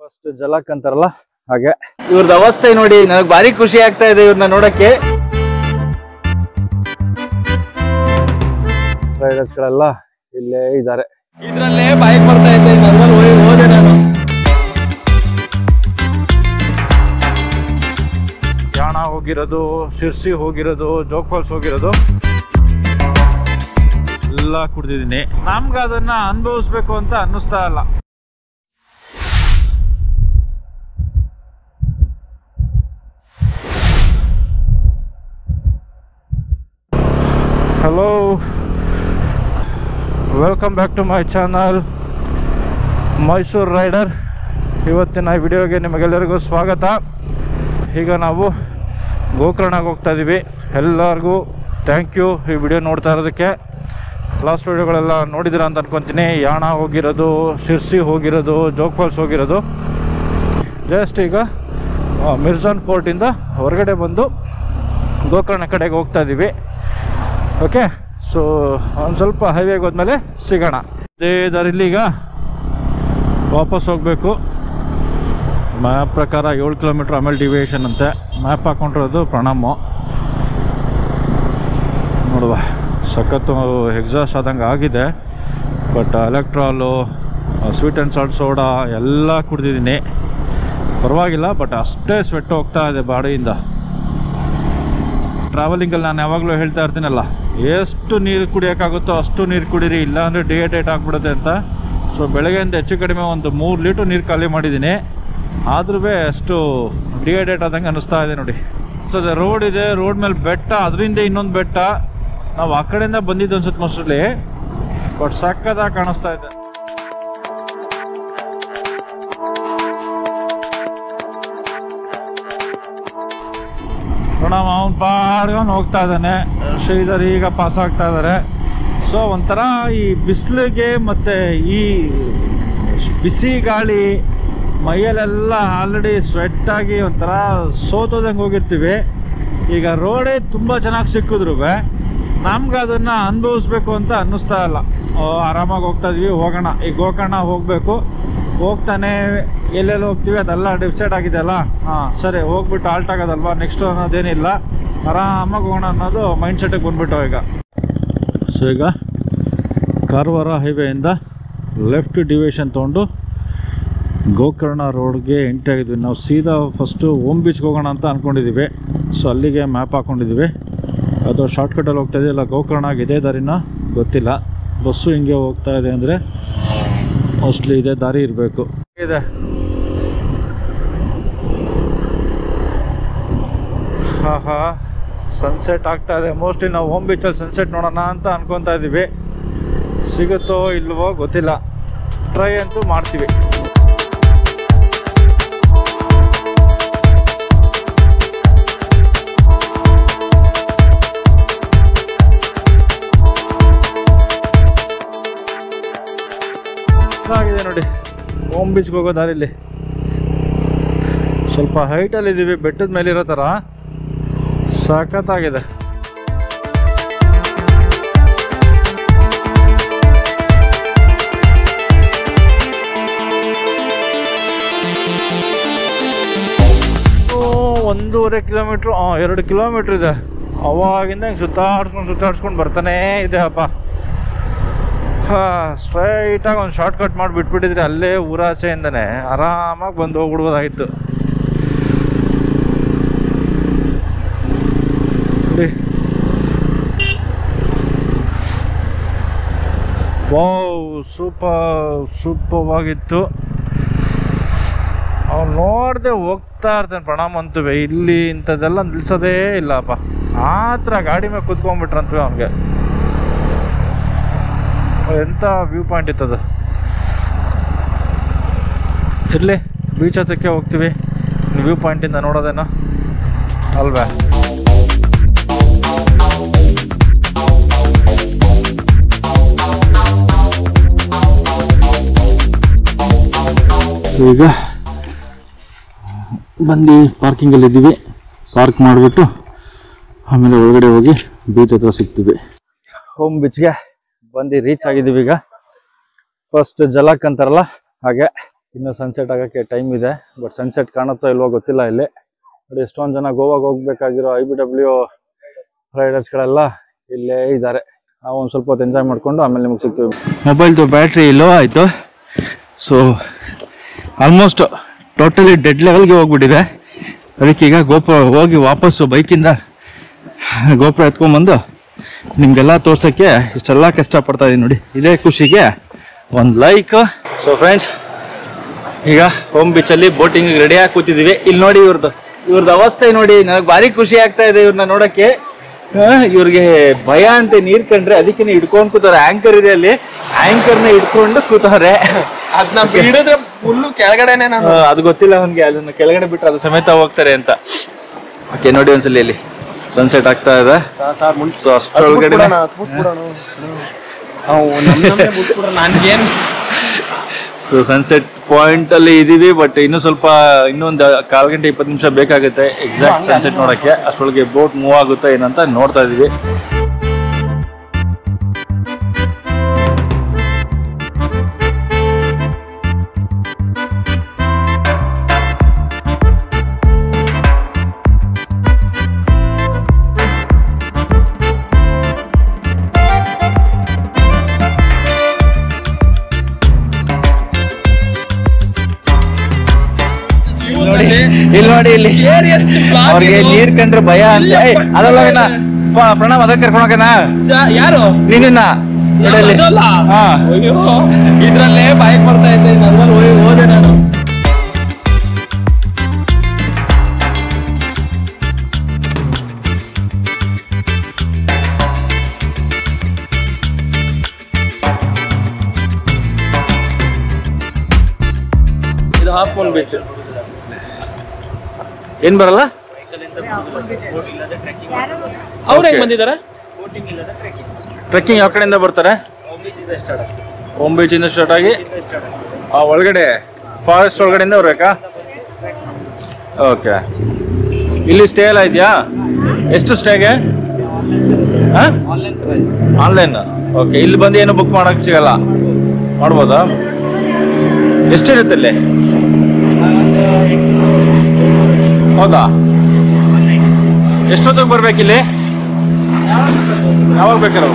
First ಜಲಕ್ ಅಂತಾರಲ್ಲ ಹಾಗೆ ಇವ್ರದ್ದು ಅವಸ್ಥೆ ನೋಡಿ, ನನಗೆ ಭಾರಿ ಖುಷಿ ಆಗ್ತಾ ಇದೆ ಇವ್ರನ್ನ ನೋಡಕ್ಕೆ. ರೈಡರ್ಸ್ ಗಳೆಲ್ಲ ಇಲ್ಲೇ ಇದ್ದಾರೆ. ಇದ್ರಲ್ಲೇ ಬೈಕ್ ಬರ್ತಾ ಇದ್ದೆ, ಅದ್ರಲ್ಲಿ ಹೋದೆ ನಾನು. ಯಾಣ ಹೋಗಿರೋದು, ಶಿರ್ಸಿ ಹೋಗಿರೋದು, ಜೋಗ್ ಫಾಲ್ಸ್ ಹೋಗಿರೋದು ಎಲ್ಲ ಕುಡ್ದಿದ್ದೀನಿ. ನಮ್ಗೆ ಅದನ್ನ ಅನುಭವಿಸ್ಬೇಕು ಅಂತ ಅನ್ನಿಸ್ತಾ ಇಲ್ಲ. Hello, welcome back to my channel Mysuru rider. ಇವತ್ತಿನ ವಿಡಿಯೋಗೆ ನಿಮಗೆಲ್ಲರಿಗೂ ಸ್ವಾಗತ. ಈಗ ನಾವು ಗೋಕರ್ಣಕ್ಕೆ ಹೋಗ್ತಾ ಇದ್ದೀವಿ. ಎಲ್ಲರಿಗೂ ಥ್ಯಾಂಕ್ ಯು ಈ ವಿಡಿಯೋ ನೋಡ್ತಾ ಇರೋದಕ್ಕೆ. ಲಾಸ್ಟ್ ವಿಡಿಯೋಗಳೆಲ್ಲ ನೋಡಿದಿರ ಅಂತ ಅನ್ಕೊತೀನಿ. ಯಾಣ ಹೋಗಿರೋದು, ಶಿರ್ಸಿ ಹೋಗಿರೋದು, ಜೋಗ್ ಫಾಲ್ಸ್ ಹೋಗಿರೋದು. ಜಸ್ಟ್ ಈಗ ಮಿರ್ಜಾನ್ ಫೋರ್ಟಿಂದ ಹೊರಗಡೆ ಬಂದು ಗೋಕರ್ಣ ಕಡೆಗೆ ಹೋಗ್ತಾ ಇದ್ದೀವಿ. ಓಕೆ, ಸೊ ಒಂದು ಸ್ವಲ್ಪ ಹೈವೇಗೆ ಹೋದ್ಮೇಲೆ ಸಿಗೋಣ. ಅದೇ ದಾರಿಲಿ ಈಗ ವಾಪಸ್ ಹೋಗಬೇಕು. ಮ್ಯಾಪ್ ಪ್ರಕಾರ 7 ಕಿಲೋಮೀಟ್ರ್ ಆಮೇಲೆ ಡಿವಿಯೇಷನ್ ಅಂತೆ. ಮ್ಯಾಪ್ ಹಾಕೊಂಡಿರೋದು ಪ್ರಣಾಮು. ನೋಡುವ, ಸಖತ್ತು ಎಕ್ಸಾಸ್ಟ್ ಆದಂಗೆ ಆಗಿದೆ. But Electral, sweet and salt soda ಎಲ್ಲ ಕುಡ್ದಿದ್ದೀನಿ, ಪರವಾಗಿಲ್ಲ. ಬಟ್ ಅಷ್ಟೇ ಸ್ವೆಟ್ ಹೋಗ್ತಾ ಇದೆ ಬಾಡಿಯಿಂದ. ಟ್ರಾವೆಲಿಂಗಲ್ಲಿ ನಾನು ಯಾವಾಗಲೂ ಹೇಳ್ತಾ ಇರ್ತೀನಲ್ಲ, ಎಷ್ಟು ನೀರು ಕುಡಿಯೋಕ್ಕಾಗುತ್ತೋ ಅಷ್ಟು ನೀರು ಕುಡೀರಿ, ಇಲ್ಲಾಂದರೆ ಡಿಹೈಡ್ರೇಟ್ ಆಗಿಬಿಡುತ್ತೆ ಅಂತ. ಸೊ ಬೆಳಗ್ಗೆಯಿಂದ ಹೆಚ್ಚು ಕಡಿಮೆ ಒಂದು 3 ಲೀಟ್ರ್ ನೀರು ಖಾಲಿ ಮಾಡಿದ್ದೀನಿ. ಆದ್ರೂ ಅಷ್ಟು ಡಿಹೈಡ್ರೇಟ್ ಆದಂಗೆ ಅನ್ನಿಸ್ತಾ ಇದೆ ನೋಡಿ. ಸೊ ಅದೇ ರೋಡ್ ಇದೆ, ರೋಡ್ ಮೇಲೆ ಬೆಟ್ಟ, ಅದರಿಂದ ಇನ್ನೊಂದು ಬೆಟ್ಟ. ನಾವು ಆ ಕಡೆಯಿಂದ ಬಂದಿದ್ದು ಅನ್ಸುತ್ತೆ ಮೋಸ್ಟ್ಲಿ. ಬಟ್ ಸಕ್ಕತ್ತಾಗಿ ಕಾಣಿಸ್ತಾ ಇದೆ. ಪ್ರಣಾಮ ಅವನು ಪಾಡ್ಕೊಂಡು ಹೋಗ್ತಾ ಇದ್ದಾನೆ. ಶ್ರೀಧರ್ ಈಗ ಪಾಸ್ ಆಗ್ತಾ ಇದ್ದಾರೆ. ಸೊ ಒಂಥರ ಈ ಬಿಸಿಲಿಗೆ ಮತ್ತು ಈ ಬಿಸಿ ಗಾಳಿ ಮೈಯಲ್ಲೆಲ್ಲ ಆಲ್ರೆಡಿ ಸ್ವೆಟ್ಟಾಗಿ ಒಂಥರ ಸೋತೋದಂಗೆ ಹೋಗಿರ್ತೀವಿ. ಈಗ ರೋಡೇ ತುಂಬ ಚೆನ್ನಾಗಿ ಸಿಕ್ಕಿದ್ರು ನಮ್ಗೆ ಅದನ್ನು ಅನುಭವಿಸ್ಬೇಕು ಅಂತ ಅನ್ನಿಸ್ತಾ ಇಲ್ಲ. ಆರಾಮಾಗಿ ಹೋಗ್ತಾ ಇದ್ವಿ, ಹೋಗೋಣ. ಈಗ ಗೋಕರ್ಣ ಹೋಗಬೇಕು, ಹೋಗ್ತಾನೆ ಎಲ್ಲೆಲ್ಲಿ ಹೋಗ್ತೀವಿ ಅದೆಲ್ಲ ಡಿಸೈಡ್ ಆಗಿದೆ ಅಲ್ಲ. ಹಾಂ ಸರಿ, ಹೋಗ್ಬಿಟ್ಟು ಆಲ್ಟ್ ಆಗೋದಲ್ವಾ ನೆಕ್ಸ್ಟು ಅನ್ನೋದೇನಿಲ್ಲ, ಆರಾಮಾಗಿ ಹೋಗೋಣ ಅನ್ನೋದು ಮೈಂಡ್ ಸೆಟ್ಟಿಗೆ ಬಂದ್ಬಿಟ್ಟು ಈಗ. ಸೊ ಈಗ ಕಾರವಾರ ಹೈವೇಯಿಂದ ಲೆಫ್ಟ್ ಡಿವಿಯೇಷನ್ ತೊಗೊಂಡು ಗೋಕರ್ಣ ರೋಡ್ಗೆ ಎಂಟ್ರಿ ಆಗಿದ್ವಿ. ನಾವು ಸೀದಾ ಫಸ್ಟು ಓಮ್ ಬೀಚ್ಗೆ ಹೋಗೋಣ ಅಂತ ಅಂದ್ಕೊಂಡಿದ್ದೀವಿ. ಸೊ ಅಲ್ಲಿಗೆ ಮ್ಯಾಪ್ ಹಾಕ್ಕೊಂಡಿದ್ದೀವಿ. ಅದು ಶಾರ್ಟ್ಕಟ್ಟಲ್ಲಿ ಹೋಗ್ತಾ ಇದೆ, ಇಲ್ಲ ಗೋಕರ್ಣಗೆ ಇದೇ ದಾರಿನ ಗೊತ್ತಿಲ್ಲ. ಬಸ್ಸು ಹಿಂಗೆ ಹೋಗ್ತಾ ಇದೆ ಅಂದರೆ ಮೋಸ್ಟ್ಲಿ ಇದೇ ದಾರಿ ಇರಬೇಕು. ಇದೆ ಹಾಂ ಹಾಂ, ಸನ್ಸೆಟ್ ಆಗ್ತಾ ಇದೆ. ಮೋಸ್ಟ್ಲಿ ನಾವು ಓಮ್ ಬೀಚಲ್ಲಿ ಸನ್ಸೆಟ್ ನೋಡೋಣ ಅಂತ ಅನ್ಕೊತಾ ಇದ್ದೀವಿ. ಸಿಗುತ್ತೋ ಇಲ್ವೋ ಗೊತ್ತಿಲ್ಲ, ಟ್ರೈ ಅಂತೂ ಮಾಡ್ತೀವಿ. ಆಗಿದೆ ನೋಡಿ ಓಮ್ ಬೀಚ್ಗೆ ಹೋಗೋ ದಾರಿಲಿ. ಸ್ವಲ್ಪ ಹೈಟಲ್ಲಿದ್ದೀವಿ, ಬೆಟ್ಟದ ಮೇಲಿರೋ ಥರ ಸಖತ್ತಾಗಿದೆ. ಒಂದೂವರೆ ಕಿಲೋಮೀಟ್ರು, 2 ಕಿಲೋಮೀಟ್ರ್ ಇದೆ. ಅವಾಗಿಂದ ಹಿಂಗೆ ಸುತ್ತಾಡ್ಸ್ಕೊಂಡು ಬರ್ತಾನೇ ಇದೆ ಹಬ್ಬ. ಸ್ಟ್ರೈಟಾಗಿ ಒಂದು ಶಾರ್ಟ್ ಕಟ್ ಮಾಡಿ ಬಿಟ್ಬಿಟ್ಟಿದ್ರೆ ಅಲ್ಲೇ ಊರಾಚೆಯಿಂದನೇ ಆರಾಮಾಗಿ ಬಂದು ಹೋಗ್ಬಿಡ್ಬೋದಾಗಿತ್ತು. ವಾವ್, ಸೂಪರ್ವಾಗಿತ್ತು. ಅವ್ನು ನೋಡದೆ ಹೋಗ್ತಾ ಇರ್ತಾನೆ ಪ್ರಣಾಮ್ ಅಂತುವೆ. ಇಲ್ಲಿ ಇಂಥದ್ದೆಲ್ಲ ನಿಲ್ಸೋದೇ ಇಲ್ಲಪ್ಪ. ಆ ಥರ ಗಾಡಿ ಮೇಲೆ ಕೂತ್ಕೊಂಡ್ಬಿಟ್ರಂತವೆ ಅವನಿಗೆ. ಎಂಥ ವ್ಯೂ ಪಾಯಿಂಟ್ ಇತ್ತದು. ಇರಲಿ, ಬೀಚ್ ಹತ್ತಕ್ಕೆ ಹೋಗ್ತೀವಿ, ವ್ಯೂ ಪಾಯಿಂಟಿಂದ ನೋಡೋದೇನೋ ಅಲ್ವೇ. ಈಗ ಬಂದು ಪಾರ್ಕಿಂಗಲ್ಲಿದ್ದೀವಿ. ಪಾರ್ಕ್ ಮಾಡಿಬಿಟ್ಟು ಆಮೇಲೆ ಒಳಗಡೆ ಹೋಗಿ ಬೀಚ್ ಹತ್ರ ಸಿಗ್ತೀವಿ. ಹೋಮ್ ಬೀಚ್ಗೆ ಬಂದು ರೀಚ್ ಆಗಿದ್ದೀವಿ. ಈಗ ಫಸ್ಟ್ ಜಲಕ್ ಅಂತಾರಲ್ಲ ಹಾಗೆ ಇನ್ನು ಸನ್ಸೆಟ್ ಆಗೋಕ್ಕೆ ಟೈಮ್ ಇದೆ. ಬಟ್ ಸನ್ಸೆಟ್ ಕಾಣುತ್ತೋ ಇಲ್ವೋ ಗೊತ್ತಿಲ್ಲ. ಇಲ್ಲಿ ನೋಡಿ ಎಷ್ಟೊಂದು ಜನ ಗೋವಾಗೆ ಹೋಗ್ಬೇಕಾಗಿರೋ IBW ರೈಡರ್ಸ್ಗಳೆಲ್ಲ ಇಲ್ಲೇ ಇದ್ದಾರೆ. ನಾವು ಒಂದು ಸ್ವಲ್ಪ ಹೊತ್ತು ಎಂಜಾಯ್ ಮಾಡಿಕೊಂಡು ಆಮೇಲೆ ನಿಮಗೆ ಸಿಗ್ತೀವಿ. ಮೊಬೈಲ್ದು ಬ್ಯಾಟ್ರಿ ಲೋ ಆಯಿತು. ಸೊ ಆಲ್ಮೋಸ್ಟ್ ಟೋಟಲಿ ಡೆಡ್ ಲೆವೆಲ್ಗೆ ಹೋಗ್ಬಿಟ್ಟಿದೆ. ಅದಕ್ಕೀಗ ಗೋಪುರ ಹೋಗಿ ವಾಪಸ್ಸು ಬೈಕಿಂದ ಗೋಪುರ ಎತ್ಕೊಂಡ್ಬಂದು ನಿಮಗೆಲ್ಲ ತೋರ್ಸೋಕ್ಕೆ ಇಷ್ಟೆಲ್ಲ ಕಷ್ಟಪಡ್ತಾ ಇದೀನಿ ನೋಡಿ. ಇದೇ ಖುಷಿಗೆ ಒಂದು ಲೈಕ್. ಸೊ ಫ್ರೆಂಡ್ಸ್, ಈಗ ಹೋಮ್ ಬೀಚಲ್ಲಿ ಬೋಟಿಂಗ್ ರೆಡಿಯಾಗಿ ಕೂತಿದ್ದೀವಿ. ಇಲ್ಲಿ ನೋಡಿ ಇವ್ರದ್ದು ಅವಸ್ಥೆ ನೋಡಿ, ನನಗೆ ಭಾರಿ ಖುಷಿ ಆಗ್ತಾ ಇದೆ ಇವ್ರನ್ನ ನೋಡೋಕ್ಕೆ. ಇವ್ರಿಗೆ ಭಯ ಅಂತ ನೀರು ಕಂಡ್ರೆ ಅದಕ್ಕೆ ಹಿಡ್ಕೊಂಡು ಕೂತಾರೆ. ಆಂಕರ್ ಇದೆ ಅಲ್ಲಿ, ಆಂಕರ್ನ ಹಿಡ್ಕೊಂಡು ಕೂತವ್ರೆ. ಅದನ್ನ ಹಿಡಿದ್ರೆ ಫುಲ್ಲು ಕೆಳಗಡೆನೆ. ಅದು ಗೊತ್ತಿಲ್ಲ ಅವನಿಗೆ, ಅದನ್ನ ಕೆಳಗಡೆ ಬಿಟ್ಟರೆ ಅದು ಸಮೇತ ಹೋಗ್ತಾರೆ ಅಂತ. ಓಕೆ ನೋಡಿ ಒಂದ್ಸಲಿ ಇಲ್ಲಿ ಸನ್ಸೆಟ್ ಆಗ್ತಾ ಇದೆ. ಸೊ ಅಷ್ಟೊಳಗಡೆ ನನ್ಗೇನು. ಸೊ ಸನ್ಸೆಟ್ ಪಾಯಿಂಟ್ ಅಲ್ಲಿ ಇದೀವಿ. ಬಟ್ ಇನ್ನೊಂದು 1/4 ಗಂಟೆ 20 ನಿಮಿಷ ಬೇಕಾಗುತ್ತೆ ಎಕ್ಸಾಕ್ಟ್ ಸನ್ಸೆಟ್ ನೋಡಕ್ಕೆ. ಅಷ್ಟೊಳಗೆ ಬೋಟ್ ಮೂವ್ ಆಗುತ್ತೆ ಏನಂತ ನೋಡ್ತಾ ಇದೀವಿ. ಇಲ್ಲಿ ನೋಡಿ, ಇಲ್ಲಿ ಅವ್ರಿಗೆ ನೀರ್ ಕಂಡ್ರೆ ಭಯ ಅಂತ. ಅದಲ್ಲ ಪ್ರಣಾಮ್, ಅದಕ್ಕೆ ಕರ್ಕೊಂಡೋಗನಾ ಯಾರು ನೀನಿನ್ನ ಇದ್ರಲ್ಲೇ ಬಾಯಿಗೆ ಬರ್ತಾ ಇದ್ದೆ. ನನ್ನಲ್ಲಿ ಹೋದೆ ನಾನು. ಇದು ಹಾಫ್ ಮೂನ್ ಬೀಚ್. ಏನ್ ಬರಲ್ಲ ಅವ್ರು ಹೆಂಗ್ ಬಂದಿದ್ದಾರೆ? ಟ್ರೆಕ್ಕಿಂಗ್ ಯಾವ ಕಡೆಯಿಂದ ಬರ್ತಾರೆ? ಹೋಮ್ ಬೀಚ್ ಇಂದ ಸ್ಟಾರ್ಟ್ ಆಗಿ ಆ ಒಳಗಡೆ ಫಾರೆಸ್ಟ್ ಒಳಗಡೆಯಿಂದ ಬರ್ಬೇಕಾ? ಓಕೆ. ಇಲ್ಲಿ ಸ್ಟೇ ಎಲ್ಲ ಇದೆಯಾ? ಎಷ್ಟು ಸ್ಟೇಗೆ? ಆನ್ಲೈನ್. ಓಕೆ. ಇಲ್ಲಿ ಬಂದು ಏನು ಬುಕ್ ಮಾಡಕ್ ಸಿಗಲ್ಲ, ಮಾಡ್ಬೋದಾ? ಎಷ್ಟಿರುತ್ತೆ ಇಲ್ಲಿ? ಹೌದಾ? ಎಷ್ಟೊತ್ತಿಗೆ ಬರ್ಬೇಕಿಲ್ಲಿ? ಯಾವಾಗ ಬೇಕಾದ್ರೆ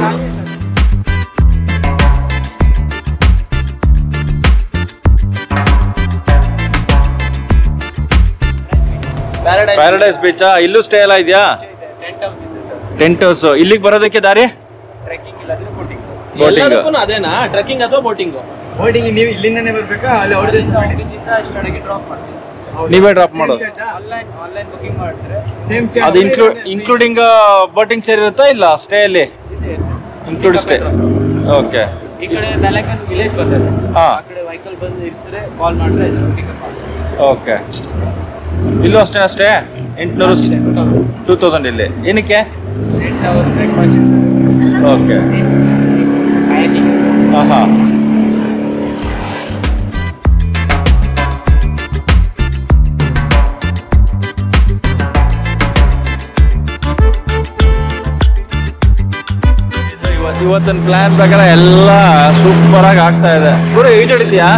ಪ್ಯಾರಡೈಸ್ ಬೀಚಾ? ಇಲ್ಲೂ ಸ್ಟೇ ಎಲ್ಲ ಇದೆಯಾ? Tent house. ಇಲ್ಲಿಗೆ ಬರೋದಕ್ಕೆ ದಾರಿ? ಬೋಟಿಂಗ್ ಅದೇನಾ? ಟ್ರೆಕ್ಕಿಂಗ್ ಅಥವಾ ಬೋಟಿಂಗ್? ಬೋಟಿಂಗ್ ನೀವು ಇಲ್ಲಿಂದನೇ ಬರ್ಬೇಕಾ? ಅಲ್ಲಿ ನೀವೇ ಡ್ರಾಪ್ ಮಾಡೋದು? ಆನ್ಲೈನ್ ಬುಕಿಂಗ್ ಮಾಡಿದ್ರೆ ಸೇಮ್ ಅದು ಇನ್ಕ್ಲೂಡಿಂಗ್ ಬೋಟಿಂಗ್ ಸೇರಿರುತ್ತಾ ಇಲ್ಲ ಸ್ಟೇ ಅಲ್ಲಿ? Include stay. ಓಕೆ. ಈ ಕಡೆ ಬೆಳಕನ್ ವಿಲೇಜ್ ಬರ್ತದೆ. ಹಾ, ಆ ಕಡೆ ವೆಹಿಕಲ್ ಬಂದು ಇರ್ಸಿದ್ರೆ ಕಾಲ್ ಮಾಡಿದ್ರೆ ಓಕೆ. ಇಲ್ಲೂ ಅಷ್ಟೇ ಅಷ್ಟೇ 800 2000 ಇಲ್ಲಿ. ಏನಕ್ಕೆ? 8 ಅವರ್ ಬ್ರೇಕ್ಫಾಸ್ಟ್. ಓಕೆ. ಹಾಂ ಹಾಂ. ಇವತ್ತಿನ ಪ್ಲಾನ್ ಪ್ರಕಾರ ಎಲ್ಲ ಸೂಪರ್ ಆಗಿ ಆಗ್ತಾ ಇದೆ. ಗುರು ಈಜ್ ಹೊಡಿತೀಯಾ?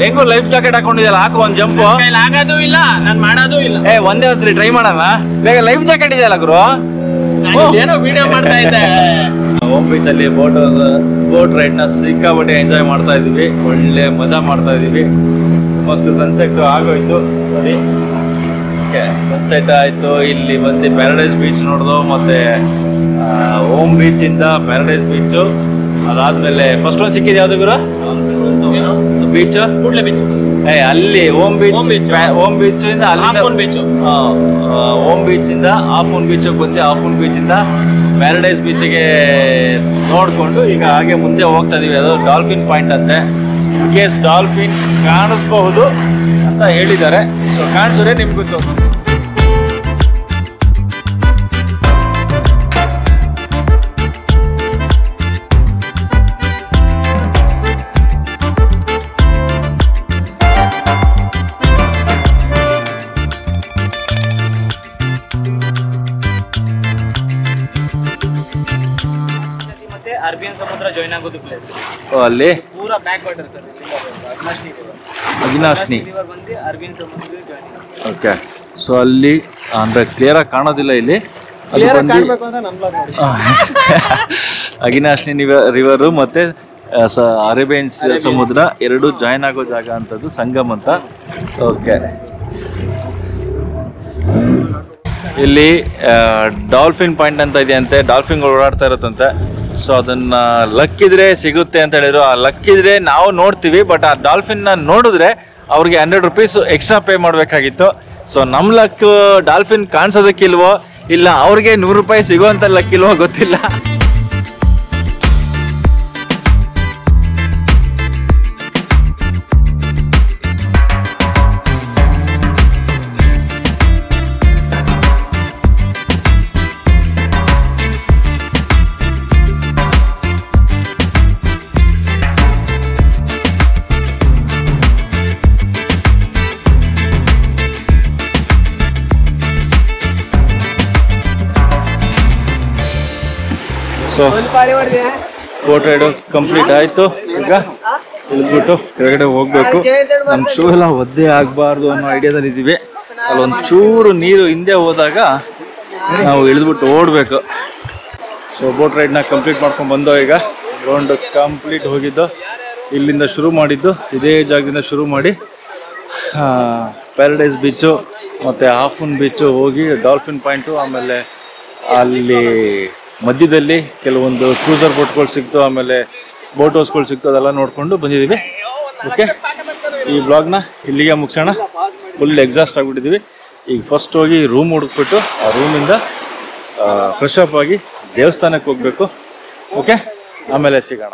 ಹೆಂಗು ಲೈಫ್ ಜಾಕೆಟ್ ಹಾಕೊಂಡಿದ್ಯಲ್ಲ, ಹಾಕು ಒಂದ್ ಜಂಪ್. ಆಗೋದು ಇಲ್ಲ, ನಾನು ಮಾಡೋದು ಇಲ್ಲ. ಒಂದೇ ಒಂದ್ಸರಿ ಟ್ರೈ ಮಾಡೋಣ. ಬೇಗ ಲೈಫ್ ಜಾಕೆಟ್ ಇದೆಯಲ್ಲ ಗುರು. ಏನೋ ವಿಡಿಯೋ ಮಾಡ್ತಾ ಇದ್ದೆ. ಹೋಮ್ ಬೀಚ್ ಅಲ್ಲಿ ಬೋಟ್ ರೈಡ್ ನ ಸಿಕ್ಕಾಪಟ್ಟೆ ಎಂಜಾಯ್ ಮಾಡ್ತಾ ಇದೀವಿ. ಒಳ್ಳೆ ಮಜಾ ಮಾಡ್ತಾ ಇದೀವಿ. ಫಸ್ಟ್ ಸನ್ಸೆಟ್ ಆಗೋಯ್ತು ನೋಡಿ. ಸನ್ಸೆಟ್ ಆಯ್ತು. ಇಲ್ಲಿ ಬಂದು ಪ್ಯಾರಡೈಸ್ ಬೀಚ್ ನೋಡ್ದು. ಮತ್ತೆ ಹೋಮ್ ಬೀಚ್ ಇಂದ ಪ್ಯಾರಡೈಸ್ ಬೀಚು. ಅದಾದ್ಮೇಲೆ ಫಸ್ಟ್ ಒಂದು ಸಿಕ್ಕಿದ್ ಯಾವ್ದು ಗುರು? Beach Kudle beach. ಅಲ್ಲಿ ಹೋಮ್ ಬೀಚ್ ಇಂದ ಹೋಮ್ ಬೀಚ್ ಇಂದ ಆಫೂನ್ ಬೀಚ್ ಬಂದು ಆಫೂನ್ ಬೀಚ್ ಇಂದ ಪ್ಯಾರಡೈಸ್ ಬೀಚ್ಗೆ ನೋಡ್ಕೊಂಡು ಈಗ ಹಾಗೆ ಮುಂದೆ ಹೋಗ್ತಾ ಇದೀವಿ. ಅದು ಡಾಲ್ಫಿನ್ ಪಾಯಿಂಟ್ ಅಂತೆ. ಕೇಸ್ ಡಾಲ್ಫಿನ್ ಕಾಣಿಸ್ಬಹುದು ಅಂತ ಹೇಳಿದ್ದಾರೆ. ಸೊ ಕಾಣಿಸಿದ್ರೆ ನಿಮ್ಗೆ ಗೊತ್ತು. ಅರಬಿಯನ್ ಸಮುದ್ರ ಜಾಯಿನ್ ಆಗೋದು ಪ್ಲೇಸ್. ಅಲ್ಲಿ ಪೂರಾ ಬ್ಯಾಕ್ ವಾಟರ್ ಸರ್. ಅವಿನಾಶ್ನಿ ರಿವರ್ ಬಂದು ಅರಬಿಯನ್ ಸಮುದ್ರ ಜಾಯಿನ್ ಆಗುತ್ತೆ. ಓಕೆ. ಸೊ ಅಲ್ಲಿ ಅಂದರೆ ಕ್ಲಿಯರಾಗಿ ಕಾಣೋದಿಲ್ಲ ಇಲ್ಲಿ. ಅದು ಬಂದು ಕಾಣಬೇಕು ಅಂದ್ರೆ ನಮ್ಮ ಬ್ಲಾಗ್ ನೋಡಿ. ಅವಿನಾಶ್ನಿ ರಿವರು ಮತ್ತು ಅರೇಬಿಯನ್ ಸಮುದ್ರ ಎರಡು ಜಾಯಿನ್ ಆಗೋ ಜಾಗ ಅಂತದ್ದು ಸಂಗಮ್ ಅಂತ. ಓಕೆ. ಇಲ್ಲಿ ಡಾಲ್ಫಿನ್ ಪಾಯಿಂಟ್ ಅಂತ ಇದೆಯಂತೆ, ಡಾಲ್ಫಿನ್ಗಳು ಓಡಾಡ್ತಾ ಇರುತ್ತಂತೆ. ಸೊ ಅದನ್ನ ಲಕ್ಕಿದ್ರೆ ಸಿಗುತ್ತೆ ಅಂತ ಹೇಳಿದ್ರು. ಆ ಲಕ್ಕಿದ್ರೆ ನಾವು ನೋಡ್ತೀವಿ, ಬಟ್ ಆ ಡಾಲ್ಫಿನ್ನ ನೋಡಿದ್ರೆ ಅವ್ರಿಗೆ 100 ರೂಪೀಸ್ ಎಕ್ಸ್ಟ್ರಾ ಪೇ ಮಾಡಬೇಕಾಗಿತ್ತು. ಸೊ ನಮ್ಮ ಲಕ್ ಡಾಲ್ಫಿನ್ ಕಾಣಿಸೋದಕ್ಕಿಲ್ವೋ ಇಲ್ಲ ಅವ್ರಿಗೆ 100 ರೂಪಾಯಿ ಸಿಗೋವಂಥ ಲಕ್ಕಿಲ್ವೋ ಗೊತ್ತಿಲ್ಲ. ಸೊ ಬೋಟ್ ರೈಡು ಕಂಪ್ಲೀಟ್ ಆಯಿತು. ಈಗ ಇಳಿದ್ಬಿಟ್ಟು ಕೆಳಗಡೆ ಹೋಗ್ಬೇಕು. ನಮ್ಮ ಶೂ ಎಲ್ಲ ಒದ್ದೆ ಆಗಬಾರ್ದು ಅನ್ನೋ ಐಡಿಯಾದಲ್ಲಿ ಇದ್ದೀವಿ. ಅಲ್ಲೊಂದು ಚೂರು ನೀರು ಹಿಂದೆ ಹೋದಾಗ ನಾವು ಇಳಿದ್ಬಿಟ್ಟು ಓಡಬೇಕು. ಸೊ ಬೋಟ್ ರೈಡ್ನ ಕಂಪ್ಲೀಟ್ ಮಾಡ್ಕೊಂಡು ಬಂದೋ. ಈಗ ರೌಂಡ್ ಕಂಪ್ಲೀಟ್ ಹೋಗಿದ್ದು, ಇಲ್ಲಿಂದ ಶುರು ಮಾಡಿದ್ದು, ಇದೇ ಜಾಗದಿಂದ ಶುರು ಮಾಡಿ ಪ್ಯಾರಡೈಸ್ ಬೀಚು ಮತ್ತು ಹಾಫೂನ್ ಬೀಚು ಹೋಗಿ ಡಾಲ್ಫಿನ್ ಪಾಯಿಂಟು, ಆಮೇಲೆ ಅಲ್ಲಿ ಮಧ್ಯದಲ್ಲಿ ಕೆಲವೊಂದು ಕ್ರೂಸರ್ ಬೋಟ್ಗಳು ಸಿಕ್ತು, ಆಮೇಲೆ ಬೋಟ್ ಹೌಸ್ಗಳು ಸಿಕ್ತು, ಅದೆಲ್ಲ ನೋಡಿಕೊಂಡು ಬಂದಿದ್ದೀವಿ. ಓಕೆ, ಈ ಬ್ಲಾಗ್ನ ಇಲ್ಲಿಗೆ ಮುಗಿಸೋಣ. ಫುಲ್ ಎಕ್ಸಾಸ್ಟ್ ಆಗಿಬಿಟ್ಟಿದ್ದೀವಿ. ಈಗ ಫಸ್ಟ್ ಹೋಗಿ ರೂಮ್ ಹುಡುಕ್ಬಿಟ್ಟು ಆ ರೂಮಿಂದ ಫ್ರೆಶ್ ಅಪ್ ಆಗಿ ದೇವಸ್ಥಾನಕ್ಕೆ ಹೋಗಬೇಕು. ಓಕೆ, ಆಮೇಲೆ ಸಿಗೋಣ.